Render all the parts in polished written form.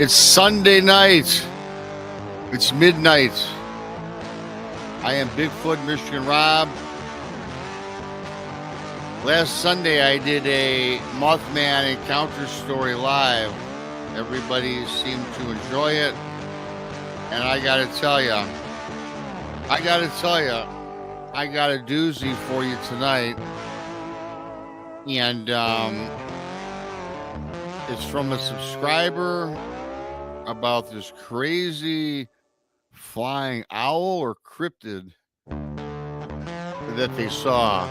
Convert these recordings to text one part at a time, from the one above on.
It's Sunday night. It's midnight. I am Bigfoot, Michigan Rob. Last Sunday, I did a Mothman encounter story live. Everybody seemed to enjoy it. And I got to tell you, I got a doozy for you tonight. And it's from a subscriber about this crazy flying owl or cryptid that they saw.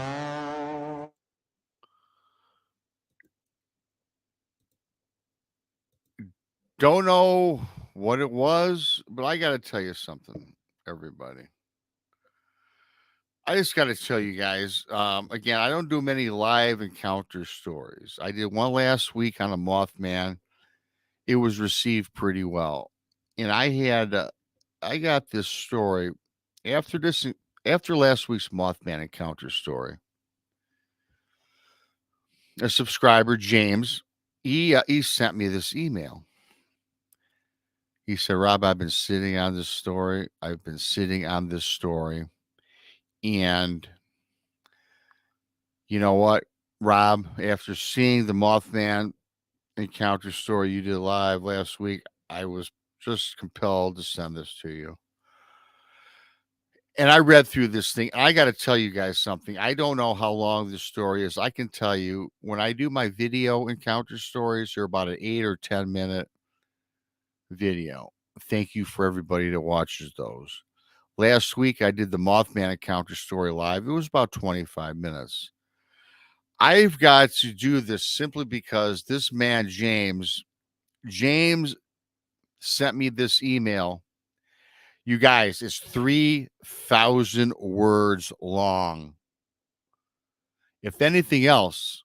Don't know what it was, but I got to tell you something, everybody. I just got to tell you guys, again, I don't do many live encounter stories. I did one last week on a Mothman. It was received pretty well. And I got this story after last week's Mothman encounter story. A subscriber, James, he sent me this email. He said, Rob, I've been sitting on this story. And you know what, Rob, after seeing the Mothman encounter story you did live last week, I was just compelled to send this to you. And I read through this thing. I got to tell you guys something. I don't know how long this story is. I can tell you when I do my video encounter stories, they're about an 8 or 10 minute video. Thank you for everybody that watches those. Last week, I did the Mothman encounter story live. It was about 25 minutes. I've got to do this simply because this man, James sent me this email. You guys, it's 3,000 words long. If anything else,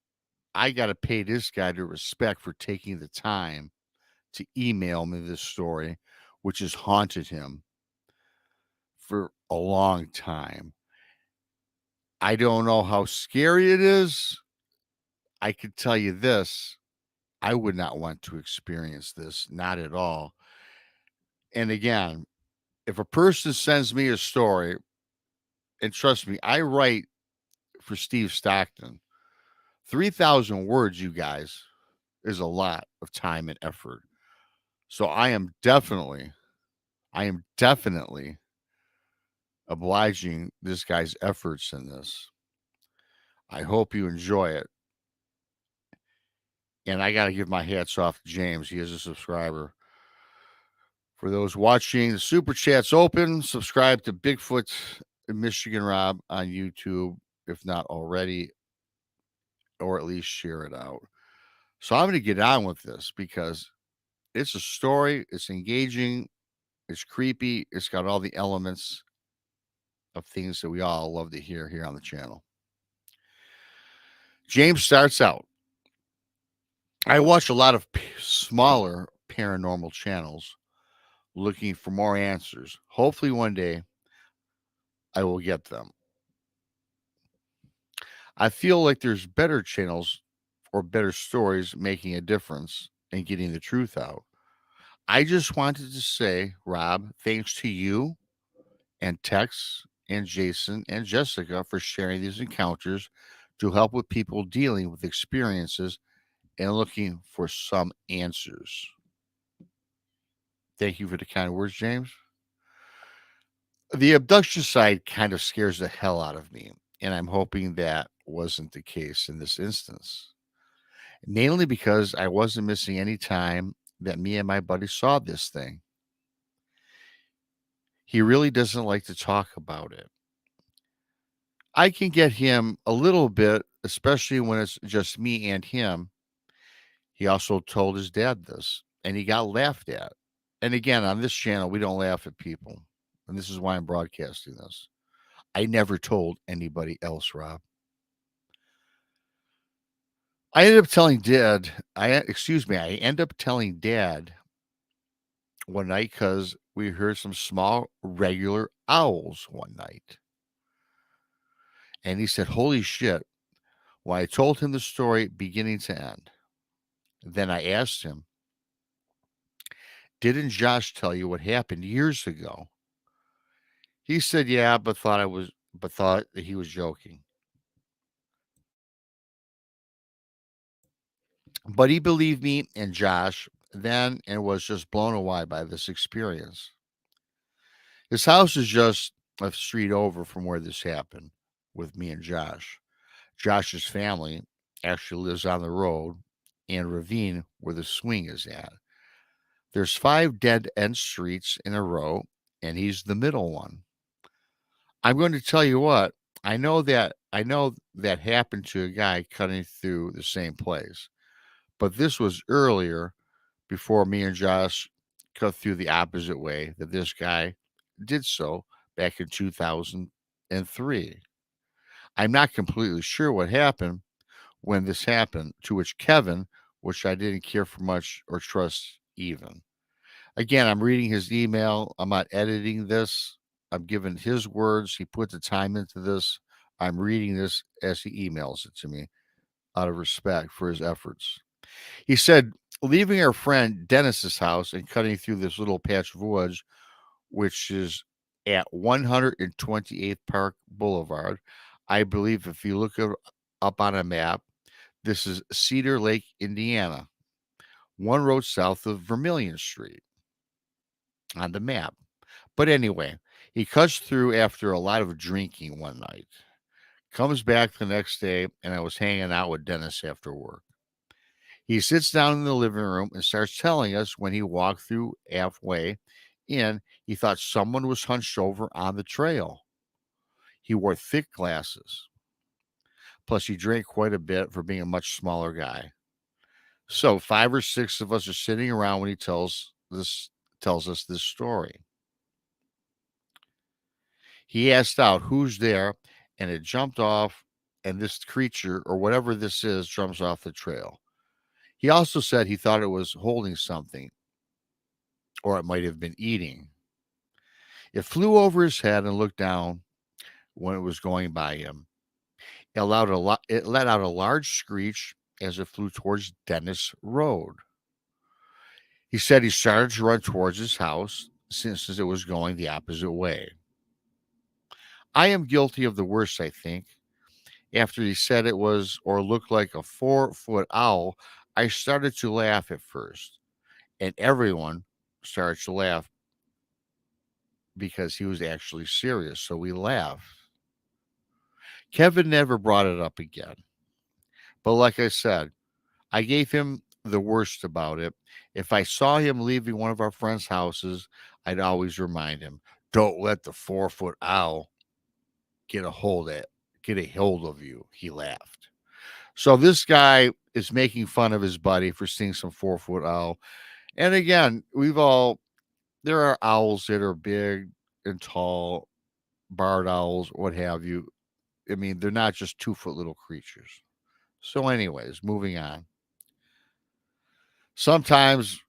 I got to pay this guy the respect for taking the time to email me this story, which has haunted him for a long time. I don't know how scary it is. I could tell you this. I would not want to experience this, not at all. And again, if a person sends me a story, and trust me, I write for Steve Stockton, 3,000 words, you guys, is a lot of time and effort. So I am definitely obliging this guy's efforts in this. I hope you enjoy it. And I got to give my hats off to James. He is a subscriber. For those watching, the super chat's open. Subscribe to Bigfoot Michigan Rob on YouTube, if not already, or at least share it out. So I'm going to get on with this because it's a story. It's engaging. It's creepy. It's got all the elements of things that we all love to hear here on the channel. James starts out. I watch a lot of smaller paranormal channels looking for more answers. Hopefully one day I will get them. I feel like there's better channels or better stories making a difference and getting the truth out. I just wanted to say, Rob, thanks to you and Tex and Jason and Jessica for sharing these encounters to help with people dealing with experiences and looking for some answers. Thank you for the kind words, James. The abduction side kind of scares the hell out of me, and I'm hoping that wasn't the case in this instance. Mainly because I wasn't missing any time that me and my buddy saw this thing. He really doesn't like to talk about it. I can get him a little bit, especially when it's just me and him. He also told his dad this, and he got laughed at. And again, on this channel, we don't laugh at people. And this is why I'm broadcasting this. I never told anybody else, Rob. I ended up telling Dad, I end up telling Dad one night because we heard some small regular owls one night. And he said, holy shit. Well, I told him the story beginning to end. Then I asked him, Didn't Josh tell you what happened years ago? He said, yeah, but thought that he was joking. But he believed me and Josh then and was just blown away by this experience. His house is just a street over from where this happened with me and Josh. Josh's family actually lives on the road and ravine where the swing is at. There's 5 dead end streets in a row, and he's the middle one. I'm going to tell you what, I know that happened to a guy cutting through the same place. But this was earlier before me and Josh cut through the opposite way that this guy did so back in 2003. I'm not completely sure what happened when this happened, to which Kevin, which I didn't care for much or trust even. Again, I'm reading his email. I'm not editing this. I'm giving his words. He put the time into this. I'm reading this as he emails it to me out of respect for his efforts. He said, leaving our friend Dennis's house and cutting through this little patch of woods, which is at 128th Park Boulevard. I believe if you look it up on a map, this is Cedar Lake, Indiana, one road south of Vermilion Street on the map. But anyway, he cuts through after a lot of drinking one night, comes back the next day, and I was hanging out with Dennis after work. He sits down in the living room and starts telling us when he walked through halfway in, he thought someone was hunched over on the trail. He wore thick glasses. Plus, he drank quite a bit for being a much smaller guy. So, 5 or 6 of us are sitting around when he tells us this story. He asked out who's there, and it jumped off, and this creature or whatever this is jumps off the trail. He also said he thought it was holding something, or it might have been eating. It flew over his head and looked down when it was going by him. It let out a large screech as it flew towards Dennis Road. He said he started to run towards his house since it was going the opposite way. I am guilty of the worst, I think. After he said it was or looked like a 4-foot owl, I started to laugh at first, and everyone started to laugh because he was actually serious. So we laughed. Kevin never brought it up again. But like I said, I gave him the worst about it. If I saw him leaving one of our friends' houses, I'd always remind him, don't let the 4-foot owl get a hold at get a hold of you. He laughed. So this guy is making fun of his buddy for seeing some 4-foot owl. And again, there are owls that are big and tall, barred owls, what have you. I mean, they're not just 2-foot little creatures. So, anyways, moving on. Sometimes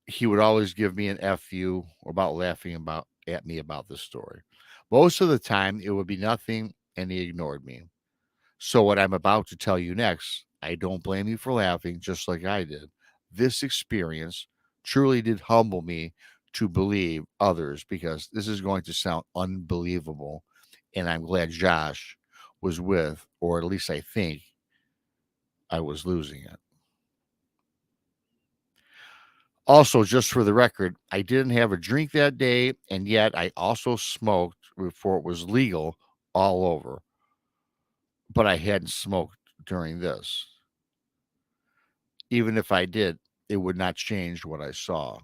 he would always give me an FU about laughing about at me about this story. Most of the time, it would be nothing, and he ignored me. So, what I'm about to tell you next, I don't blame you for laughing, just like I did. This experience truly did humble me to believe others because this is going to sound unbelievable. And I'm glad Josh was with, or at least I think I was losing it. Also, just for the record, I didn't have a drink that day, and yet I also smoked before it was legal all over, but I hadn't smoked during this. Even if I did, it would not change what I saw.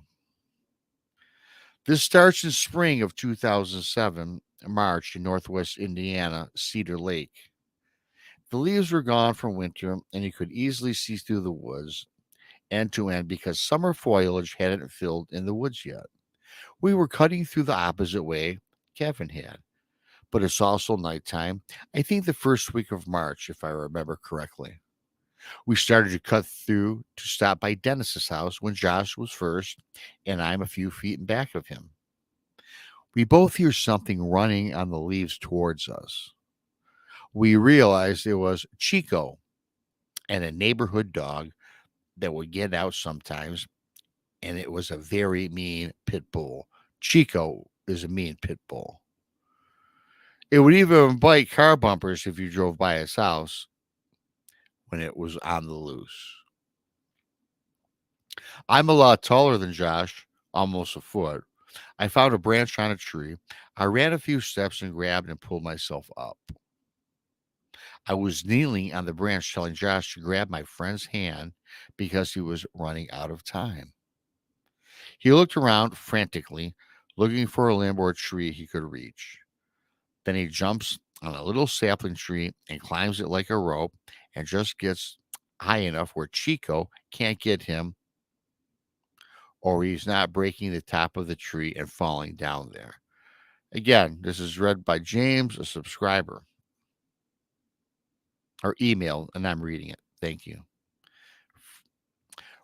This starts in spring of 2007, March in northwest Indiana, Cedar Lake. The leaves were gone from winter, and you could easily see through the woods end to end because summer foliage hadn't filled in the woods yet. We were cutting through the opposite way Kevin had, but it's also nighttime. I think the first week of March, if I remember correctly. We started to cut through to stop by Dennis's house when Josh was first, and I'm a few feet in back of him. We both hear something running on the leaves towards us. We realized it was Chico and a neighborhood dog that would get out sometimes and it was a very mean pit bull. Chico is a mean pit bull. It would even bite car bumpers if you drove by his house when it was on the loose. I'm a lot taller than Josh, almost a foot. I found a branch on a tree. I ran a few steps and grabbed and pulled myself up. I was kneeling on the branch telling Josh to grab my friend's hand because he was running out of time. He looked around frantically, looking for a limb or a tree he could reach. Then he jumps on a little sapling tree and climbs it like a rope and just gets high enough where Chico can't get him or he's not breaking the top of the tree and falling down there. Again, this is read by James, a subscriber, or email, and I'm reading it. Thank you.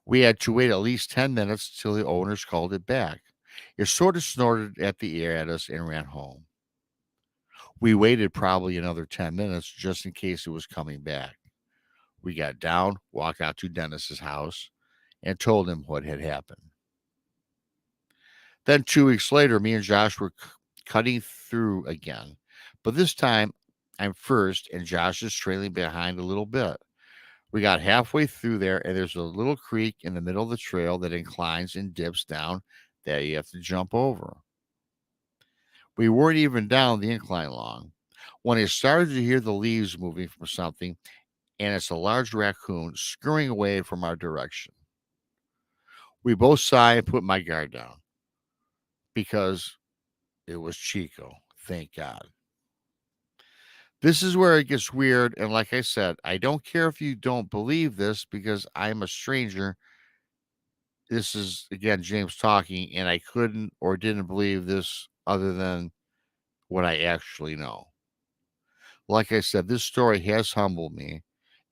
We had to wait at least 10 minutes till the owners called it back. It sort of snorted at the air at us and ran home. We waited probably another 10 minutes just in case it was coming back. We got down, walked out to Dennis's house, and told him what had happened. Then 2 weeks later, me and Josh were cutting through again. But this time, I'm first, and Josh is trailing behind a little bit. We got halfway through there, and there's a little creek in the middle of the trail that inclines and dips down that you have to jump over. We weren't even down the incline long when I started to hear the leaves moving from something, and it's a large raccoon scurrying away from our direction. We both sighed and put my guard down because it was Chico. Thank God. This is where it gets weird. And like I said, I don't care if you don't believe this because I'm a stranger. This is, again, James talking, and I couldn't or didn't believe this other than what I actually know. Like I said, this story has humbled me,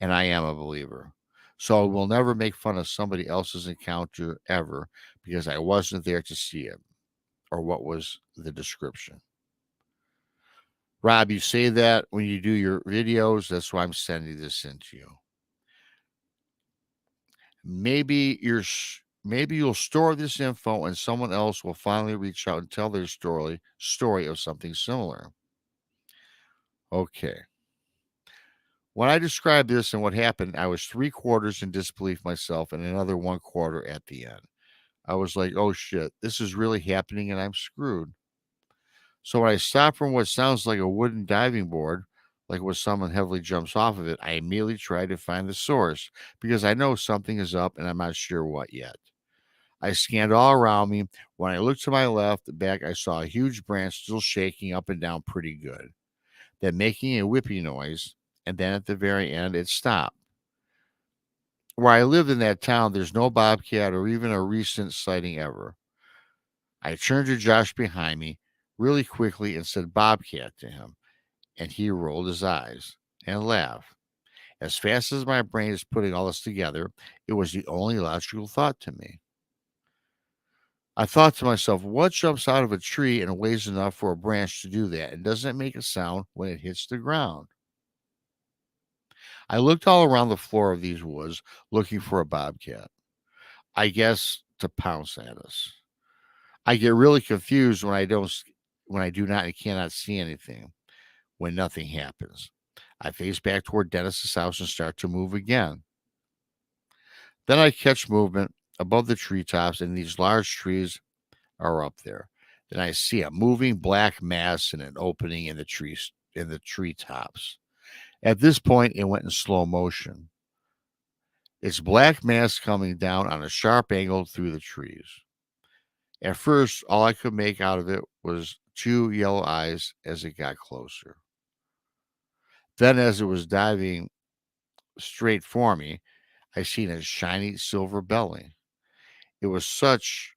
and I am a believer. So I will never make fun of somebody else's encounter ever because I wasn't there to see it or what was the description. Rob, you say that when you do your videos. That's why I'm sending this in to you. Maybe you'll store this info and someone else will finally reach out and tell their story of something similar. Okay. When I described this and what happened, I was 3/4 in disbelief myself and another 1/4 at the end. I was like, oh shit, this is really happening and I'm screwed. So when I stopped from what sounds like a wooden diving board, like when someone heavily jumps off of it, I immediately tried to find the source because I know something is up and I'm not sure what yet. I scanned all around me. When I looked to my left, back, I saw a huge branch still shaking up and down pretty good, then making a whippy noise, and then at the very end, it stopped. Where I lived in that town, there's no bobcat or even a recent sighting ever. I turned to Josh behind me really quickly and said bobcat to him, and he rolled his eyes and laughed. As fast as my brain is putting all this together, it was the only logical thought to me. I thought to myself, what jumps out of a tree and weighs enough for a branch to do that and doesn't make a sound when it hits the ground? I looked all around the floor of these woods looking for a bobcat, I guess to pounce at us. I get really confused when I do not and cannot see anything, when nothing happens. I face back toward Dennis's house and start to move again. Then I catch movement above the treetops, and these large trees are up there. Then I see a moving black mass in an opening in the treetops. At this point, it went in slow motion. Its black mass coming down on a sharp angle through the trees. At first, all I could make out of it was two yellow eyes as it got closer. Then, as it was diving straight for me, I seen a shiny silver belly. It was such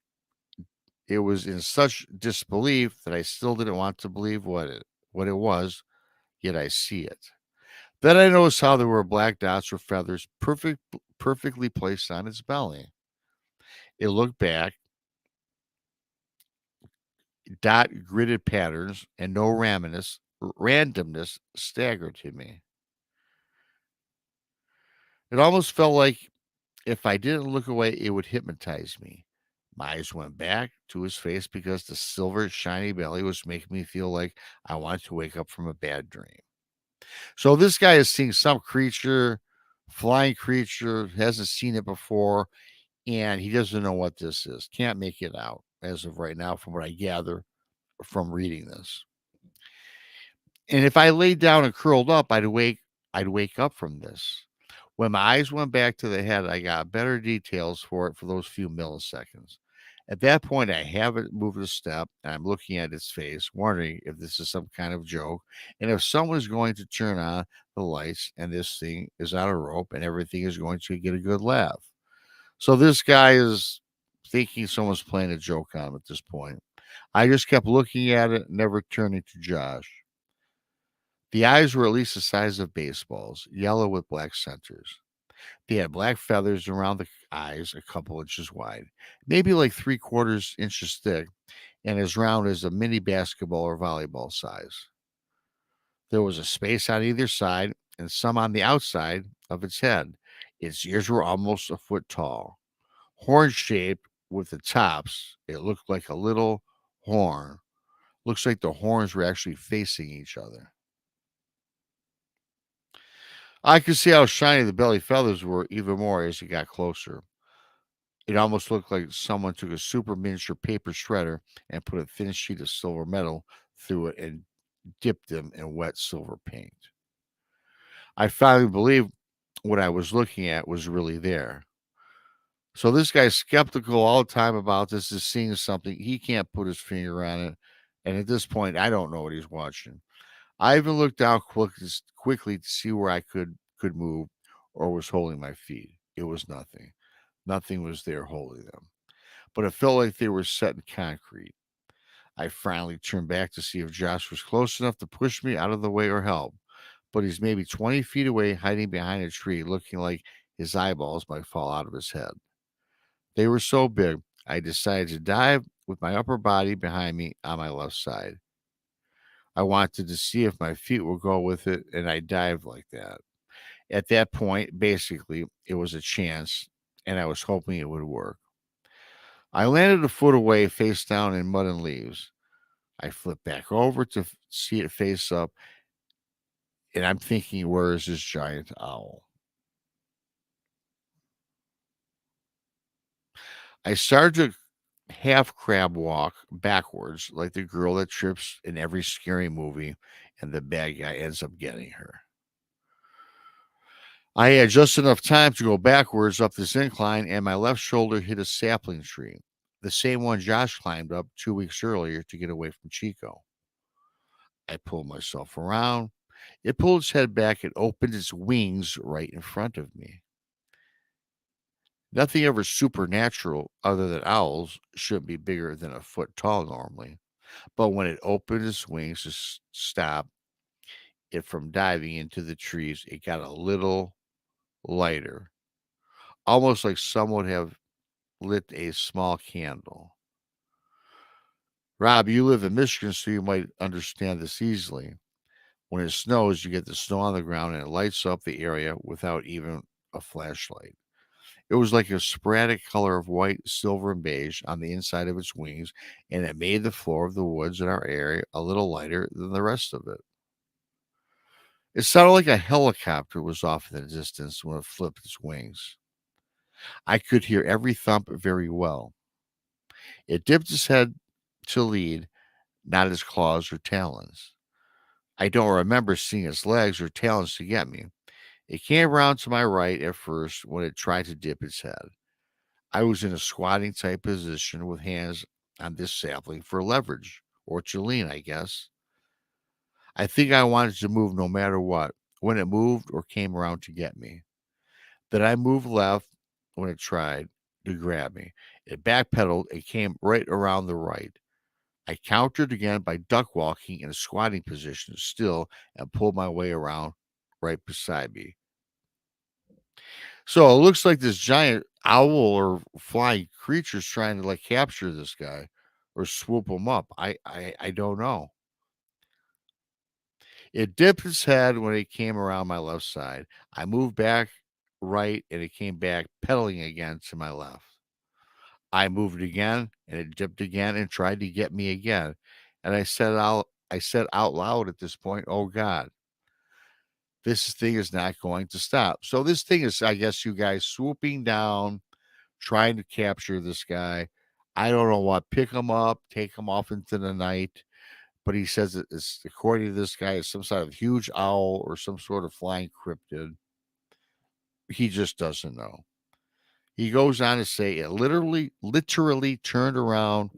it was in such disbelief that I still didn't want to believe what it was, yet I see it. Then I noticed how there were black dots or feathers perfectly placed on its belly. It looked back, dot gridded patterns, and no randomness staggered to me. It almost felt like if I didn't look away, it would hypnotize me. My eyes went back to his face because the silver, shiny belly was making me feel like I wanted to wake up from a bad dream. So this guy is seeing some creature, flying creature, hasn't seen it before, and he doesn't know what this is. Can't make it out as of right now, from what I gather from reading this. And if I laid down and curled up, I'd wake up from this. When my eyes went back to the head, I got better details for it for those few milliseconds. At that point, I haven't moved a step, and I'm looking at its face, wondering if this is some kind of joke, and if someone is going to turn on the lights and this thing is on a rope and everything is going to get a good laugh. So this guy is thinking someone's playing a joke on him at this point. I just kept looking at it, never turning to Josh. The eyes were at least the size of baseballs, yellow with black centers. They had black feathers around the eyes, a couple inches wide, maybe like 3/4 inches thick, and as round as a mini basketball or volleyball size. There was a space on either side and some on the outside of its head. Its ears were almost a foot tall, horn shaped with the tops. It looked like a little horn. Looks like the horns were actually facing each other. I could see how shiny the belly feathers were even more as it got closer. It almost looked like someone took a super miniature paper shredder and put a thin sheet of silver metal through it and dipped them in wet silver paint. I finally believed what I was looking at was really there. So this guy's skeptical all the time about this, is seeing something. He can't put his finger on it. And at this point, I don't know what he's watching. I even looked down quickly to see where I could move or was holding my feet. It was nothing. Nothing was there holding them. But it felt like they were set in concrete. I finally turned back to see if Josh was close enough to push me out of the way or help. But he's maybe 20 feet away, hiding behind a tree, looking like his eyeballs might fall out of his head. They were so big, I decided to dive with my upper body behind me on my left side. I wanted to see if my feet would go with it, and I dived like that. At that point, basically, it was a chance, and I was hoping it would work. I landed a foot away, face down in mud and leaves. I flipped back over to see it face up, and I'm thinking, where is this giant owl? I started to half crab walk backwards, like the girl that trips in every scary movie, and the bad guy ends up getting her. I had just enough time to go backwards up this incline, and my left shoulder hit a sapling tree, the same one Josh climbed up 2 weeks earlier to get away from Chico. I pulled myself around. It pulled its head back and opened its wings right in front of me. Nothing ever supernatural other than owls shouldn't be bigger than a foot tall normally. But when it opened its wings to stop it from diving into the trees, it got a little lighter, almost like someone would have lit a small candle. Rob, you live in Michigan, so you might understand this easily. When it snows, you get the snow on the ground and it lights up the area without even a flashlight. It was like a sporadic color of white, silver, and beige on the inside of its wings, and it made the floor of the woods in our area a little lighter than the rest of it. It sounded like a helicopter was off in the distance when it flipped its wings. I could hear every thump very well. It dipped its head to lead, not its claws or talons. I don't remember seeing its legs or talons to get me. It came around to my right at first when it tried to dip its head. I was in a squatting type position with hands on this sapling for leverage, or to lean, I guess. I think I wanted to move no matter what when it moved or came around to get me. Then I moved left when it tried to grab me. It backpedaled and came right around the right. I countered again by duck walking in a squatting position still and pulled my way around right beside me. So it looks like this giant owl or flying creature's trying to like capture this guy or swoop him up. I don't know. It dipped its head when it came around my left side. I moved back right and it came back pedaling again to my left. I moved again, and it dipped again and tried to get me again. And I said out loud at this point, "Oh God, this thing is not going to stop." So this thing is, I guess, you guys swooping down, trying to capture this guy. I don't know what, pick him up, take him off into the night. But he says it's, according to this guy, it's some sort of huge owl or some sort of flying cryptid. He just doesn't know. He goes on to say it literally turned around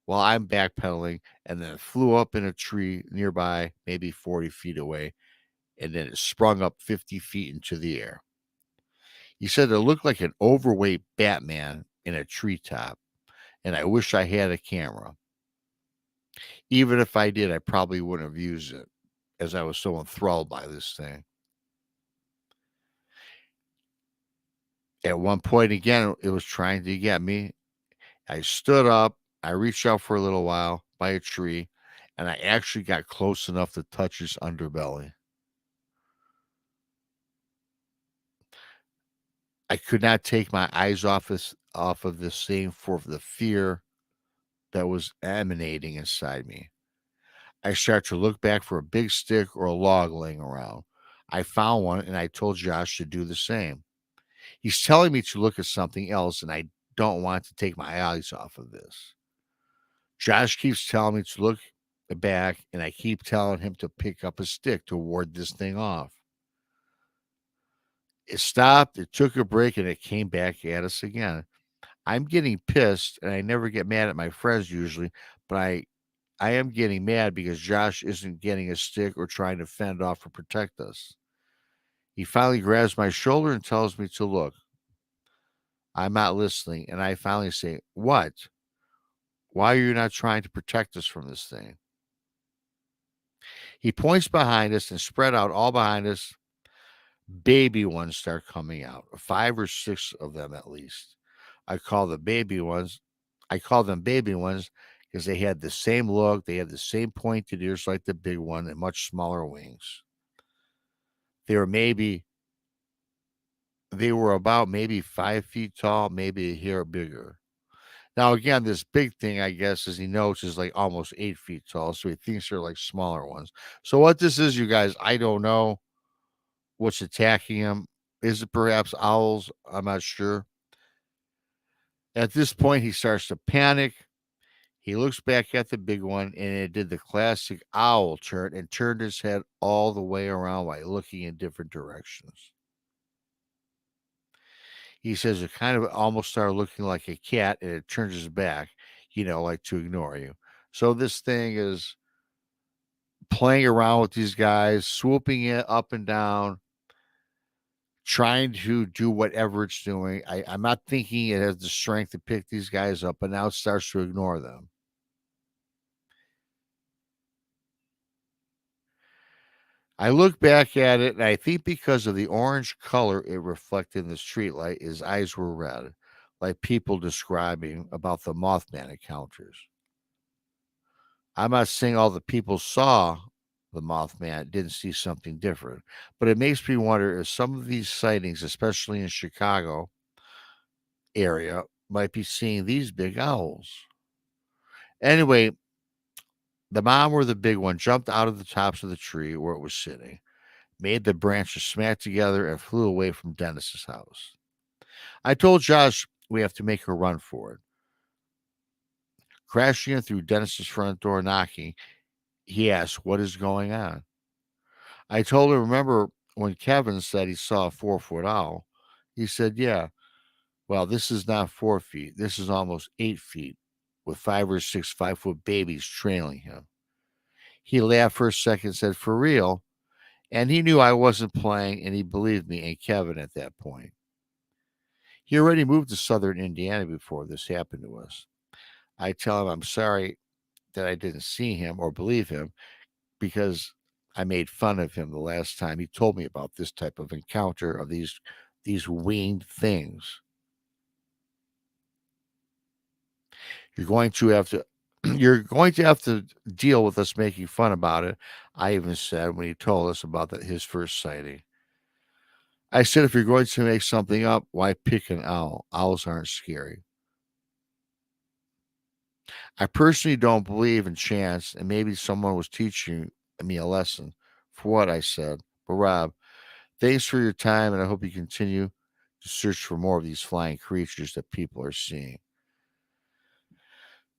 while I'm backpedaling and then flew up in a tree nearby, maybe 40 feet away, and then it sprung up 50 feet into the air. He said it looked like an overweight Batman in a treetop, and I wish I had a camera. Even if I did, I probably wouldn't have used it, as I was so enthralled by this thing. At one point, again, it was trying to get me. I stood up, I reached out for a little while by a tree, and I actually got close enough to touch his underbelly. I could not take my eyes off of this thing for the fear that was emanating inside me. I started to look back for a big stick or a log laying around. I found one, and I told Josh to do the same. He's telling me to look at something else, and I don't want to take my eyes off of this. Josh keeps telling me to look back, and I keep telling him to pick up a stick to ward this thing off. It stopped, it took a break, and it came back at us again. I'm getting pissed, and I never get mad at my friends usually, but I am getting mad because Josh isn't getting a stick or trying to fend off or protect us. He finally grabs my shoulder and tells me to look. I'm not listening, and I finally say, "What? Why are you not trying to protect us from this thing?" He points behind us and spread out all behind us. Baby ones start coming out, 5 or 6 of them at least. I call the baby ones, I call them baby ones because they had the same look, they had the same pointed ears like the big one and much smaller wings. They were maybe they were about maybe 5 feet tall, maybe a hair bigger. Now again, this big thing, I guess, as he knows, is like almost 8 feet tall, so he thinks they're like smaller ones. So what this is, you guys, I don't know what's attacking him. Is it perhaps owls? I'm not sure. At this point, he starts to panic. He looks back at the big one, and it did the classic owl turn and turned his head all the way around while looking in different directions. He says it kind of almost started looking like a cat, and it turns his back, like to ignore you. So this thing is playing around with these guys, swooping it up and down, trying to do whatever it's doing. I'm not thinking it has the strength to pick these guys up, but now it starts to ignore them. I look back at it, and I think because of the orange color it reflected in the streetlight, his eyes were red, like people describing about the Mothman encounters. I'm not saying all the people saw the Mothman didn't see something different, but it makes me wonder if some of these sightings, especially in Chicago area, might be seeing these big owls. Anyway, the mom or the big one jumped out of the tops of the tree where it was sitting, made the branches smack together, and flew away from Dennis's house. I told Josh we have to make a run for it. Crashing in through Dennis's front door, knocking, he asked, "What is going on?" I told him, "Remember when Kevin said he saw a 4 foot owl?" He said, "Yeah. Well, this is not 4 feet. This is almost 8 feet with 5 or 6 5 foot babies trailing him." He laughed for a second and said, "For real?" And he knew I wasn't playing, and he believed me and Kevin at that point. He already moved to southern Indiana before this happened to us. I tell him I'm sorry that I didn't see him or believe him because I made fun of him the last time he told me about this type of encounter of these winged things. You're going to have to you're going to have to deal with us making fun about it. I even said when he told us about his first sighting. I said, if you're going to make something up, why pick an owl? Owls aren't scary. I personally don't believe in chance, and maybe someone was teaching me a lesson for what I said. But Rob, thanks for your time, and I hope you continue to search for more of these flying creatures that people are seeing.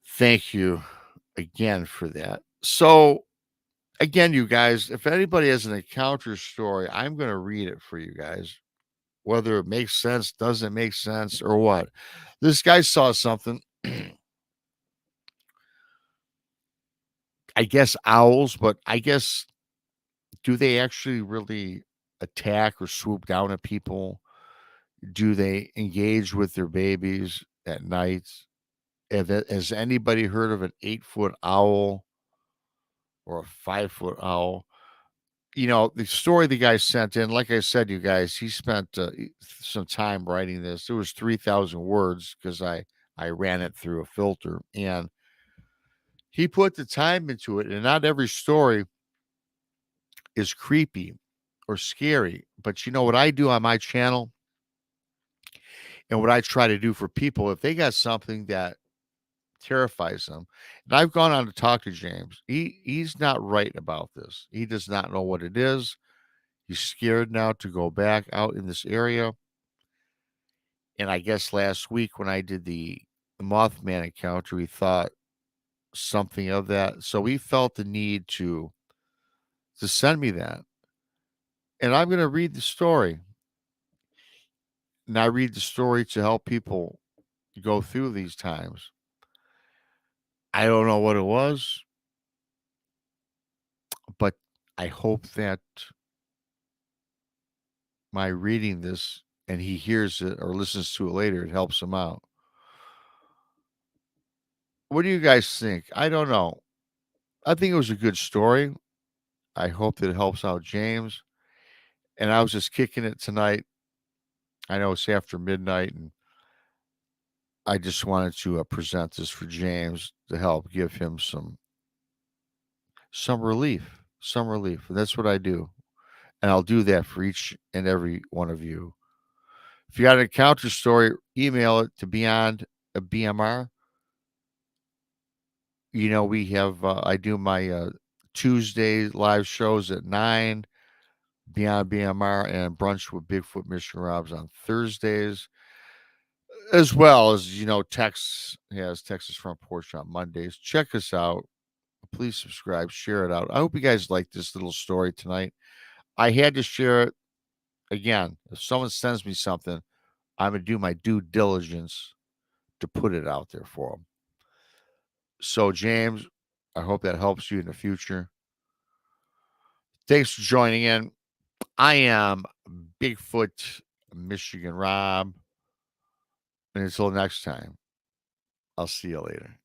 Thank you again for that. So, again, you guys, if anybody has an encounter story, I'm going to read it for you guys, whether it makes sense, doesn't make sense, or what. This guy saw something. I guess owls, but I guess do they actually really attack or swoop down at people? Do they engage with their babies at night? Has anybody heard of an 8-foot owl or a 5-foot owl? The story the guy sent in, like I said, you guys, he spent some time writing this. It was 3,000 words because I ran it through a filter, and he put the time into it. And not every story is creepy or scary. But you know what I do on my channel and what I try to do for people, if they got something that terrifies them, and I've gone on to talk to James, he's not right about this. He does not know what it is. He's scared now to go back out in this area. And I guess last week when I did the Mothman encounter, he thought something of that. So he felt the need to send me that. And I'm going to read the story. And I read the story to help people go through these times. I don't know what it was, but I hope that my reading this and he hears it or listens to it later, it helps him out. What do you guys think? I don't know. I think it was a good story. I hope that it helps out James. And I was just kicking it tonight. I know it's after midnight, and I just wanted to present this for James to help give him some relief, some relief. And that's what I do. And I'll do that for each and every one of you. If you got an encounter story, email it to Beyond a BMR. We have, I do my Tuesday live shows at 9, Beyond BMR, and Brunch with Bigfoot Mission Robs on Thursdays, as well as, Texas Front Porch on Mondays. Check us out. Please subscribe, share it out. I hope you guys like this little story tonight. I had to share it. Again, if someone sends me something, I'm going to do my due diligence to put it out there for them. So, James, I hope that helps you in the future. Thanks for joining in. I am Bigfoot, Michigan Rob. And until next time, I'll see you later.